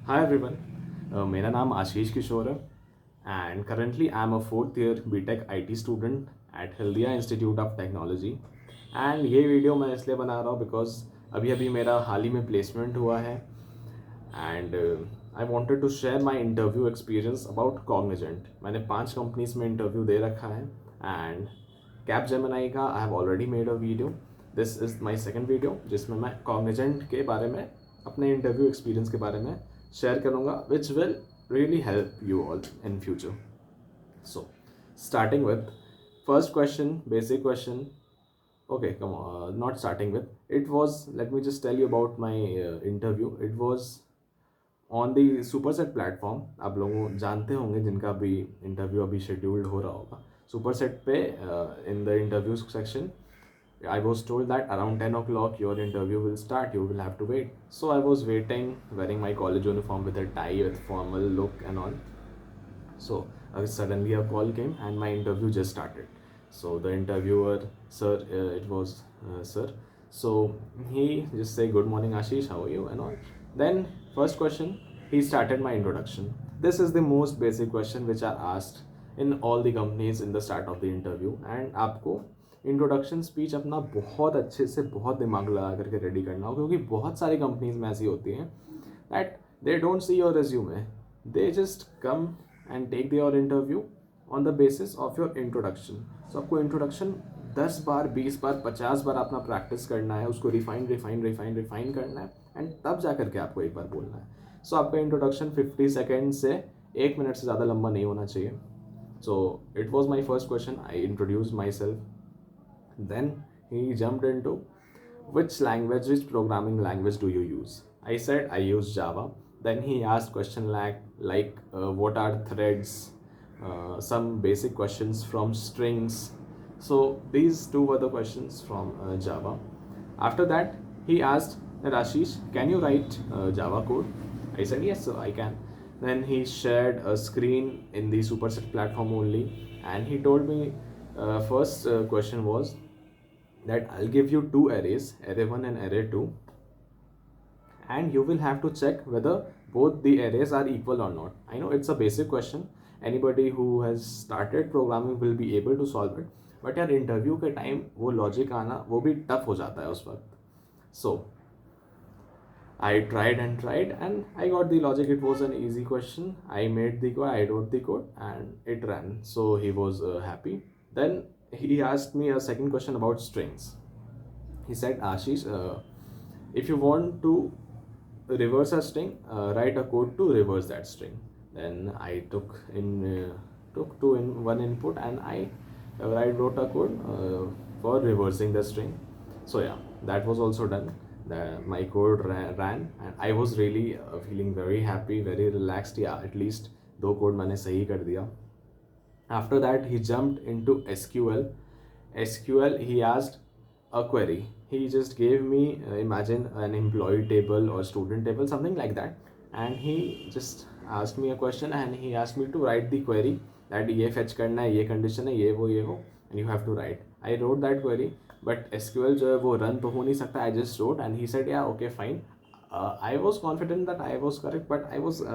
Hi everyone, मेरा नाम आशीष किशोर है and currently I'm a fourth year BTech IT student at Haldia Institute of Technology and ये video मैं इसलिए बना रहा हूँ because अभी अभी मेरा हाल ही में प्लेसमेंट हुआ है and I wanted to share my interview experience about Cognizant. मैंने 5 कंपनीज में इंटरव्यू दे रखा है and Capgemini का I have already made a video. This is my second video जिसमें मैं Cognizant के बारे में अपने इंटरव्यू एक्सपीरियंस के बारे में शेयर करूँगा which will really help you all in future. So, starting with first question, basic question. Okay, come on, not starting with. It was, let me just tell you about my interview. It was on the superset platform. आप लोग जानते होंगे जिनका भी interview अभी scheduled हो रहा होगा सुपरसेट पे. In the interview section I was told that around 10 o'clock your interview will start, you will have to wait. So I was waiting, wearing my college uniform with a tie, with formal look and all. So suddenly a call came and my interview just started. So the interviewer, sir, it was sir. So he just say, good morning Ashish, how are you and all. Then first question, he started my introduction. This is the most basic question which are asked in all the companies in the start of the interview. And आपको introduction speech अपना बहुत अच्छे से बहुत दिमाग लगा करके ready करना हो, क्योंकि बहुत सारी कंपनीज में ऐसी होती हैं that they don't see your resume, they just come and take your interview on the basis of your introduction. So आपको इंट्रोडक्शन 10 बार 20 बार 50 बार अपना प्रैक्टिस करना है, उसको रिफाइन करना है एंड तब जा करके आपको एक बार बोलना है. सो आपका इंट्रोडक्शन 50 सेकेंड से 1 मिनट से ज़्यादा लंबा नहीं होना चाहिए. So it was my first question. I introduce my self. Then he jumped into which programming language do you use? I said I use Java. Then he asked question like what are threads, some basic questions from strings. So these two were the questions from Java. After that he asked that Ashish, can you write Java code? I said yes, so I can. Then he shared a screen in the Superset platform only, and he told me first question was that I'll give you two arrays, array 1 and array 2, and you will have to check whether both the arrays are equal or not. I know it's a basic question, anybody who has started programming will be able to solve it, but यार interview के time वो logic आना वो भी tough हो जाता है उस वक्त. So I tried and I got the logic. It was an easy question. I made the code, I wrote the code and it ran. So he was happy. Then he asked me a second question about strings. He said, Ashish, if you want to reverse a string, write a code to reverse that string. Then I took two in one input and I wrote a code for reversing the string. So yeah, that was also done. My code ran and I was really feeling very happy, very relaxed. Yeah, at least दो code मैंने सही कर दिया. After that he jumped into SQL. He asked a query. He just gave me imagine an employee table or student table, something like that, and he just asked me a question and he asked me to write the query that ये fetch करना है, ये condition है, ये वो and you have to write. I wrote that query, but SQL जो है वो run तो हो नहीं सकता. I just wrote and he said yeah, okay, fine. I was confident that I was correct, but I was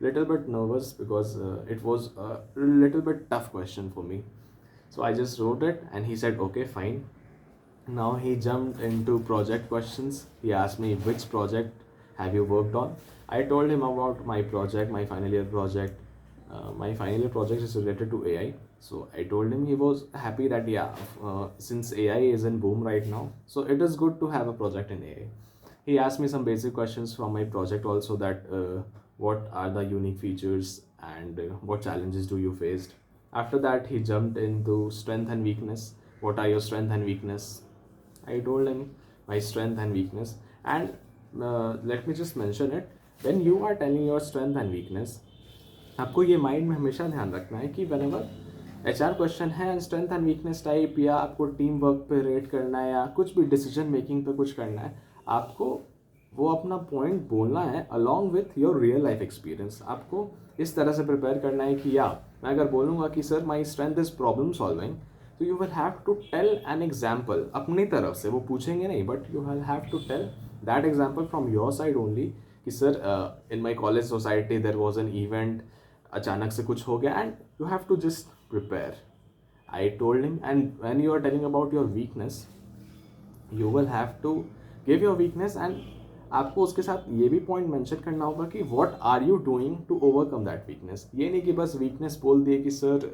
little bit nervous because it was a little bit tough question for me. So I just wrote it and he said okay, fine. Now he jumped into project questions. He asked me which project have you worked on. I told him about my project, my final year project. My final year project is related to AI. So I told him. He was happy that yeah, since AI is in boom right now, so it is good to have a project in AI. He asked me some basic questions from my project also, that what are the unique features and what challenges do you faced. After that he jumped into strength and weakness. What are your strength and weakness? I told him my strength and weakness. And let me just mention it. When you are telling your strength and weakness, आपको ये mind में हमेशा ध्यान रखना है कि whenever HR question है strength and weakness type, या आपको टीम वर्क पे रेट करना है या कुछ भी डिसीजन मेकिंग पे कुछ करना है, आपको वो अपना पॉइंट बोलना है along with your real life experience. आपको इस तरह से प्रिपेयर करना है कि या मैं अगर बोलूँगा कि sir my strength is problem solving, तो you will have to tell an example अपनी तरफ से. वो पूछेंगे नहीं, but you will have to tell that example from your side only कि sir in my college society there was an event, अचानक से कुछ हो गया and you have to just prepare. I told him, and when you are telling about your weakness, you will have to give your weakness and आपको उसके साथ ये भी पॉइंट मेंशन करना होगा कि what are you doing to overcome that weakness. ये नहीं कि बस वीकनेस बोल दिए कि सर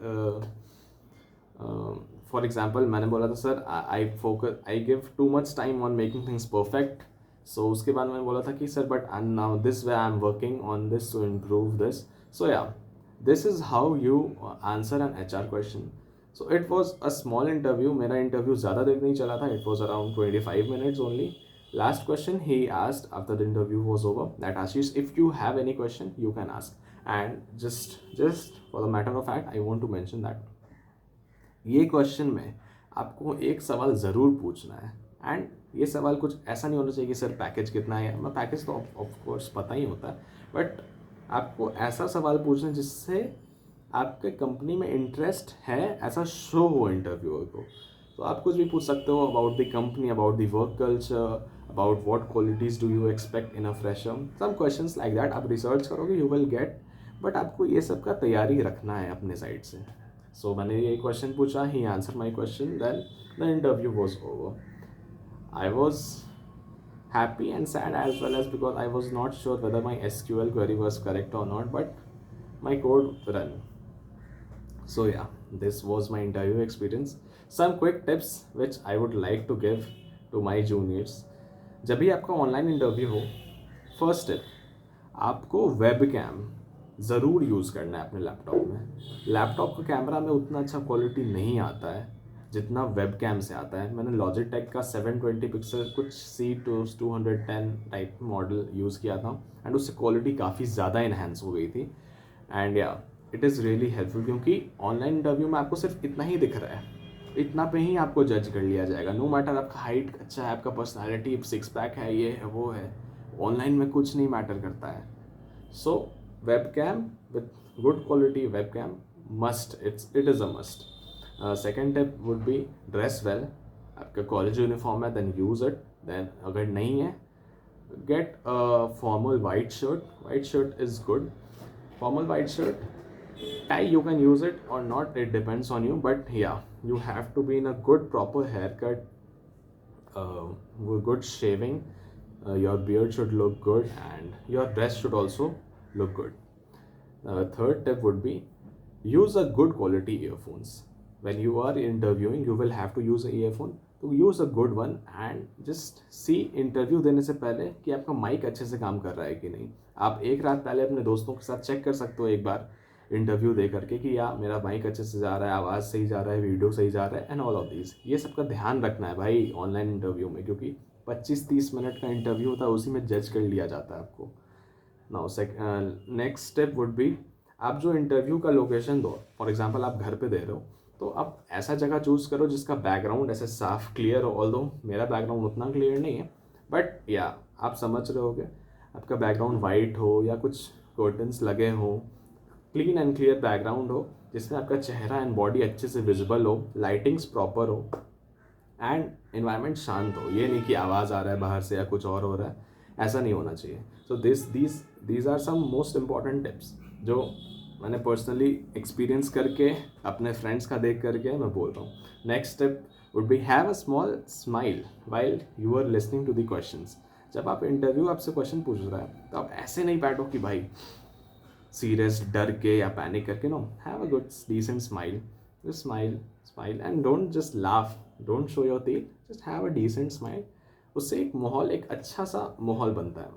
फॉर एग्जांपल मैंने बोला था sir I give too much time on making things perfect. So उसके बाद मैंने बोला था कि sir but now this way I am working on this to improve this. So yeah this is how you answer an HR question. So it was a small interview. मेरा interview ज़्यादा देर नहीं चला था. It was around 25 minutes only. Last question he asked after the interview was over that Ashish, if you have any question, you can ask. And just for the matter of fact, I want to mention that ये question में आपको एक सवाल ज़रूर पूछना है. And ये सवाल कुछ ऐसा नहीं होना चाहिए कि सर पैकेज कितना है. मैं पैकेज तो ऑफकोर्स पता ही होता है, बट आपको ऐसा सवाल पूछना है जिससे आपके कंपनी में इंटरेस्ट है ऐसा शो हो इंटरव्यूअर को. तो आप कुछ भी पूछ सकते हो about the company, about the work culture, about what qualities do you expect in a fresher, some questions like that. आप रिसर्च करोगे यू विल गेट, बट आपको ये सब का तैयारी रखना है अपने साइड से. सो मैंने ये क्वेश्चन पूछा, he answer my question, then the interview was over. I was happy and sad as well as because I was not sure whether my SQL query was correct or not, but my code ran. So yeah, this was my interview experience. Some quick tips which I would like to give to my juniors. जब भी आपका online interview हो, first tip, आपको webcam ज़रूर use करना है अपने laptop में. लैपटॉप का कैमरा में उतना अच्छा क्वालिटी नहीं आता है जितना वेबकैम से आता है. मैंने लॉजिटेक का 720 पिक्सल कुछ C210 टाइप मॉडल यूज़ किया था एंड उससे क्वालिटी काफ़ी ज़्यादा इन्हेंस हो गई थी. एंड या इट इज़ रियली हेल्पफुल क्योंकि ऑनलाइन इंटरव्यू में आपको सिर्फ इतना ही दिख रहा है, इतना पे ही आपको जज कर लिया जाएगा. नो मैटर आपका हाइट अच्छा है, आपका पर्सनैलिटी, सिक्स पैक है, ये है वो है, ऑनलाइन में कुछ नहीं मैटर करता है. So webcam with good quality webcam must, it is a must. Second tip would be dress well. आपका कॉलेज यूनिफॉर्म है देन यूज़ इट. देन अगर नहीं है get formal white shirt. White shirt is good. Formal white shirt, tie you can use it or not, it depends on you, but yeah, you have to be in a good proper haircut, good shaving, your beard should look good and your dress should also look good. Third tip would be use a good quality earphones. When you are interviewing you will have to use an earphone, तो use a good one and just see interview देने से पहले कि आपका mic अच्छे से काम कर रहा है कि नहीं. आप एक रात पहले अपने दोस्तों के साथ चेक कर सकते हो एक बार इंटरव्यू दे करके कि यार मेरा माइक अच्छे से जा रहा है, आवाज़ सही जा रहा है, वीडियो सही जा रहा है एंड ऑल ऑफ दीज. ये सब का ध्यान रखना है भाई ऑनलाइन इंटरव्यू में, क्योंकि 25-30 मिनट का इंटरव्यू होता है, उसी में जज कर लिया जाता है आपको. Now next step would B, आप जो इंटरव्यू का लोकेशन दो, फॉर एग्जांपल आप घर पे दे रहे हो, तो आप ऐसा जगह चूज़ करो जिसका बैकग्राउंड ऐसे साफ क्लियर हो. ऑल्दो मेरा बैकग्राउंड उतना क्लियर नहीं है, बट या आप समझ रहे होगे, आपका बैकग्राउंड वाइट हो या कुछ कर्टन्स लगे हो, क्लीन एंड क्लियर बैकग्राउंड हो जिसमें आपका चेहरा एंड बॉडी अच्छे से विजिबल हो, लाइटिंग्स प्रॉपर हो एंड एनवायरनमेंट शांत हो. ये नहीं कि आवाज़ आ रहा है बाहर से या कुछ और हो रहा है, ऐसा नहीं होना चाहिए. So these are some most important tips जो मैंने पर्सनली एक्सपीरियंस करके अपने फ्रेंड्स का देख करके मैं बोल रहा हूँ. Next step would be have a small smile while you are listening to the questions. जब आप इंटरव्यू आपसे क्वेश्चन पूछ रहा है तो आप ऐसे नहीं बैठो कि भाई सीरियस डर के या पैनिक करके. No, have a good decent smile. Just smile and don't just laugh, don't show your teeth, just have a decent smile. उससे एक माहौल, एक अच्छा सा माहौल बनता है.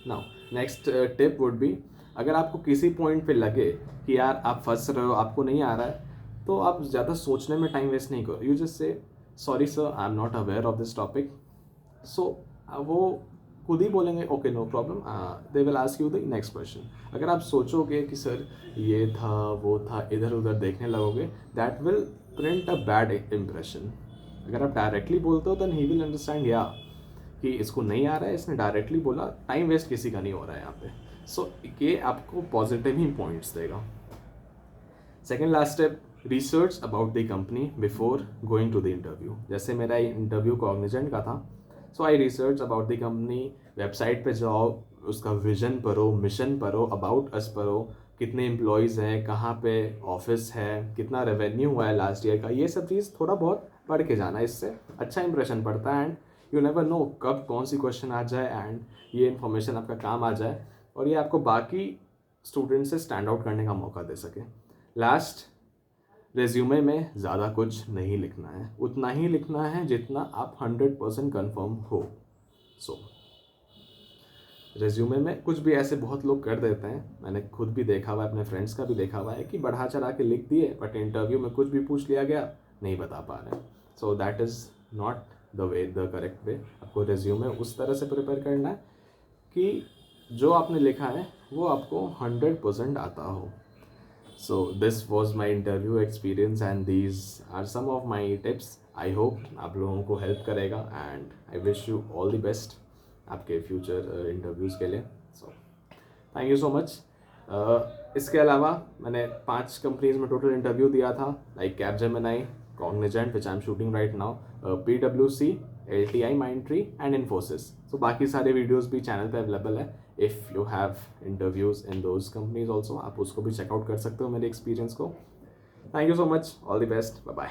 Now next tip would be, अगर आपको किसी पॉइंट पे लगे कि यार आप फंस रहे हो, आपको नहीं आ रहा है, तो आप ज़्यादा सोचने में टाइम वेस्ट नहीं करो. You just say sorry sir I am not aware of this topic. So वो खुद ही बोलेंगे okay no problem, they will ask you the next question. अगर आप सोचोगे कि सर ये था वो था, इधर उधर देखने लगोगे, that will print a bad impression. अगर आप डायरेक्टली बोलते हो देन ही विल अंडरस्टैंड या कि इसको नहीं आ रहा है, इसने डायरेक्टली बोला, टाइम वेस्ट किसी का नहीं हो रहा है यहाँ पे. सो ये आपको पॉजिटिव ही पॉइंट्स देगा. Second last step, research about the company before going to the interview. जैसे मेरा इंटरव्यू कॉग्निजेंट का था, so I research about the company website पे जाओ, उसका विजन पढ़ो, मिशन पढ़ो, अबाउट अस पढ़ो, कितने एम्प्लॉयज़ हैं, कहाँ पे ऑफिस है, कितना रेवेन्यू हुआ है लास्ट ईयर का, ये सब चीज़ थोड़ा बहुत पढ़ के जाना, इससे अच्छा इंप्रेशन पड़ता है। एंड यू नेवर नो कब कौन सी क्वेश्चन आ जाए एंड ये इन्फॉर्मेशन आपका काम आ जाए और ये आपको बाकी स्टूडेंट से स्टैंड आउट करने का मौका दे सके। लास्ट, रेज्यूमे में ज़्यादा कुछ नहीं लिखना है, उतना ही लिखना है जितना आप 100% कन्फर्म हो। सो रेज्यूमे में कुछ भी ऐसे बहुत लोग कर देते हैं, मैंने खुद भी देखा हुआ है, अपने फ्रेंड्स का भी देखा हुआ है कि बढ़ा चढ़ा के लिख दिए बट इंटरव्यू में कुछ भी पूछ लिया गया, नहीं बता पा रहे। So that is not the correct way. आपको रेज्यूमे उस तरह से प्रिपेयर करना है कि जो आपने लिखा है वो आपको 100% आता हो। So this was my interview experience and these are some of my tips. I hope आप लोगों को हेल्प करेगा and I wish you all the best आपके फ्यूचर इंटरव्यूज़ के लिए। So thank you so much. इसके अलावा मैंने 5 कंपनीज में टोटल इंटरव्यू दिया था, like Capgemini, Cognizant which I am shooting right now, PwC, LTI, Mindtree and Infosys. So बाकी सारे वीडियोस भी चैनल पे अवेलेबल है। If you have interviews in those companies also, आप उसको भी चेकआउट कर सकते हो मेरे एक्सपीरियंस को। Thank you so much, all the best, bye bye.